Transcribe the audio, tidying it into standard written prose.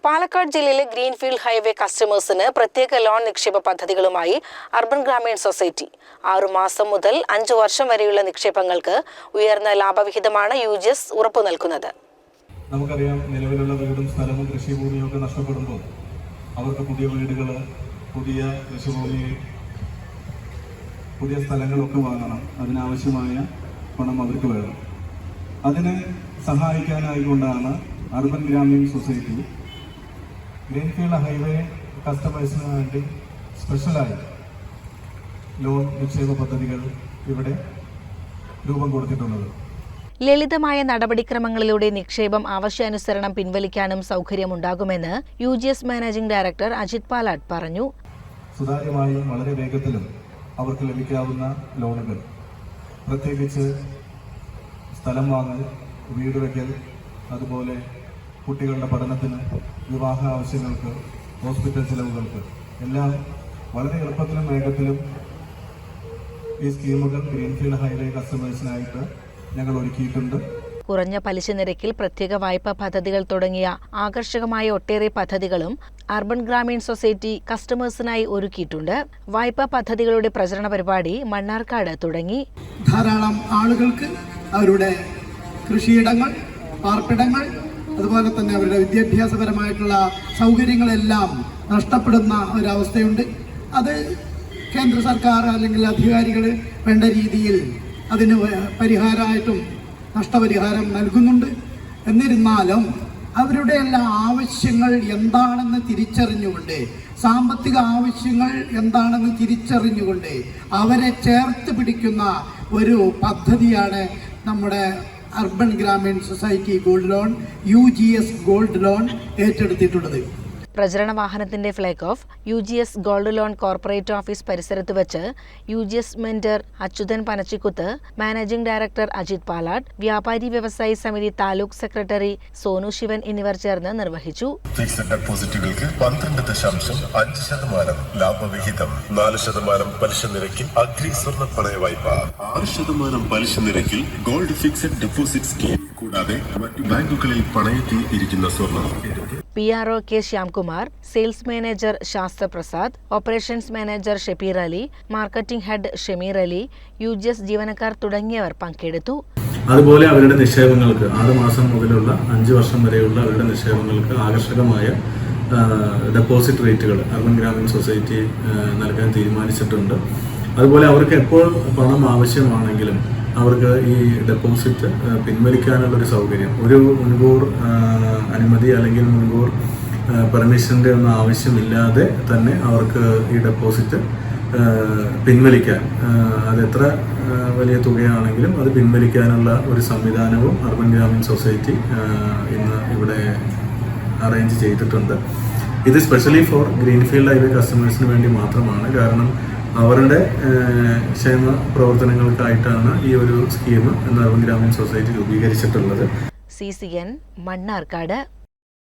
പാലക്കാട് ജില്ലയിലെ greenfield highway കസ്റ്റമേഴ്സിന് പ്രത്യേക ലോൺ നിക്ഷേപ പദ്ധതികളുമായി അർബൻ ഗ്രാമീൺ സൊസൈറ്റി 6 മാസം മുതൽ 5 വർഷം വരെയുള്ള നിക്ഷേപങ്ങൾക്ക് ഉയർന്ന ലാഭവിഹിതമാണ് UGS ഉറപ്പു നൽകുന്നത്. നമുക്കറിയാം, നിലവിലുള്ള വീടും സ്ഥലവും കൃഷിഭൂമിയും ഒക്കെ നഷ്ടപ്പെടുമ്പോൾ അവർക്ക് പുതിയ വീടുകൾ, പുതിയ കൃഷിഭൂമി, പുതിയ സ്ഥലങ്ങളൊക്കെ വാങ്ങണം. അതിനാവശ്യമായ പണം അവർക്ക് വേണം. അതിനെ സഹായിക്കാനായിക്കൊണ്ടാണ് urban Grameen society greenfield highway കസ്റ്റമേഴ്സിന് വേണ്ടി സ്പെഷ്യലായി ലോൺ നിക്ഷേപ പദ്ധതികൾ ഇവിടെ രൂപം കൊടുത്തിട്ടുള്ളത്. ലളിതമായ നടപടിക്രമങ്ങളിലൂടെ നിക്ഷേപം ആവശ്യാനുസരണം പിൻവലിക്കാനും സൗകര്യമുണ്ടാകുമെന്ന് UGS managing director Ajith Palatt പറഞ്ഞു. സുതാര്യമായും വളരെ വേഗത്തിലും അവർക്ക് ലഭിക്കാവുന്ന ലോണുകൾ, പ്രത്യേകിച്ച് സ്ഥലം വാങ്ങൽ, വീട് വയ്ക്കൽ, അതുപോലെ കുട്ടികളുടെ പഠനത്തിന്, വിവാഹ ആവശ്യങ്ങൾക്ക്, ഹോസ്പിറ്റൽ ചെലവുകൾക്ക് എല്ലാം വളരെ എളുപ്പത്തിലും വേഗത്തിലും ഈ സ്കീമുകൾ ഗ്രീൻഫീൽഡ് ഹൈവേ കസ്റ്റമേഴ്സിനായിട്ട് ഞങ്ങൾ ഒരുക്കിയിട്ടുണ്ട്. കുറഞ്ഞ പലിശ നിരക്കിൽ പ്രത്യേക വായ്പാ പദ്ധതികൾ തുടങ്ങിയ ആകർഷകമായ ഒട്ടേറെ പദ്ധതികളും അർബൻ ഗ്രാമീൺ സൊസൈറ്റി കസ്റ്റമേഴ്സിനായി ഒരുക്കിയിട്ടുണ്ട്. വായ്പാ പദ്ധതികളുടെ പ്രചരണ പരിപാടി മണ്ണാർക്കാട് തുടങ്ങി. ധാരാളം ആളുകൾക്ക് അവരുടെ കൃഷിയിടങ്ങൾ, പാർപ്പിടങ്ങൾ, അതുപോലെ തന്നെ അവരുടെ വിദ്യാഭ്യാസപരമായിട്ടുള്ള സൗകര്യങ്ങളെല്ലാം നഷ്ടപ്പെടുന്ന ഒരവസ്ഥയുണ്ട്. അത് കേന്ദ്ര സർക്കാർ അല്ലെങ്കിൽ അധികാരികൾ വേണ്ട രീതിയിൽ അതിന് പരിഹാരമായിട്ടും നഷ്ടപരിഹാരം നൽകുന്നുണ്ട്. എന്നിരുന്നാലും അവരുടെ എല്ലാ ആവശ്യങ്ങൾ എന്താണെന്ന് തിരിച്ചറിഞ്ഞുകൊണ്ട്, സാമ്പത്തിക ആവശ്യങ്ങൾ എന്താണെന്ന് തിരിച്ചറിഞ്ഞുകൊണ്ട് അവരെ ചേർത്ത് പിടിക്കുന്ന ഒരു പദ്ധതിയാണ് നമ്മുടെ urban Grameen society gold loan, UGS gold loan ഏറ്റെടുത്തിട്ടുള്ളത്. പ്രചരണ വാഹനത്തിന്റെ flag off UGS gold loan corporate office പരിസരത്ത് വെച്ച് UGS mentor Achuthan Panachikuthu, managing director Ajith Palatt, Vyapari Vyavasayi സമിതി താലൂക്ക് സെക്രട്ടറി സോനു ശിവൻ എന്നിവർ ചേർന്ന് നിർവഹിച്ചു. ഫിക്സഡ് ഡെപ്പോസിറ്റുകൾക്ക് 12.5% ലാഭവിഹിതം, 4% പലിശ നിരക്കിൽ അഗ്രി സ്വർണ്ണ പണയ വായ്പ, 6% പലിശ നിരക്കിൽ ഗോൾഡ് ഫിക്സഡ് ഡെപ്പോസിറ്റ് സ്കീം, കൂടാതെ മറ്റു ബാങ്കുകളിൽ പണയത്തിൽ ഇരിക്കുന്ന സ്വർണ്ണം. PRO K Shyamkumar, sales manager Sasthra Prasad, operations manager Shebeer Ali, marketing head Shameer Ali, UGS ജീവനക്കാർ തുടങ്ങിയവർ പങ്കെടുത്തു. അതുപോലെ അവരുടെ നിക്ഷേപങ്ങൾക്ക് 6 മാസം മുതലുള്ള 5 വർഷം വരെയുള്ള അവരുടെ നിക്ഷേപങ്ങൾക്ക് ആകർഷകമായ ഡെപ്പോസിറ്റ് റേറ്റുകൾ അർബൻ ഗ്രാമീൺ സൊസൈറ്റി നൽകാൻ തീരുമാനിച്ചിട്ടുണ്ട്. അതുപോലെ അവർക്ക് എപ്പോൾ പണം ആവശ്യമാണെങ്കിലും അവർക്ക് ഈ ഡെപ്പോസിറ്റ് പിൻവലിക്കാനുള്ളൊരു സൗകര്യം, ഒരു മുൻകൂർ അനുമതി അല്ലെങ്കിൽ മുൻകൂർ പെർമിഷൻ്റെ ഒന്നും ആവശ്യമില്ലാതെ തന്നെ അവർക്ക് ഈ ഡെപ്പോസിറ്റ് പിൻവലിക്കാൻ, അതെത്ര വലിയ തുകയാണെങ്കിലും അത് പിൻവലിക്കാനുള്ള ഒരു സംവിധാനവും അർബൻ ഗ്രാമീൺ സൊസൈറ്റി ഇന്ന് ഇവിടെ അറേഞ്ച് ചെയ്തിട്ടുണ്ട്. ഇത് സ്പെഷ്യലി ഫോർ ഗ്രീൻഫീൽഡ് ഹൈവേ കസ്റ്റമേഴ്സിന് വേണ്ടി മാത്രമാണ്. കാരണം അവരുടെ ക്ഷേമ പ്രവർത്തനങ്ങൾക്കായിട്ടാണ് ഈ ഒരു സ്കീം അർബൻ ഗ്രാമീൺ സൊസൈറ്റി രൂപീകരിച്ചിട്ടുള്ളത്. CCN മണ്ണാർക്കാട്.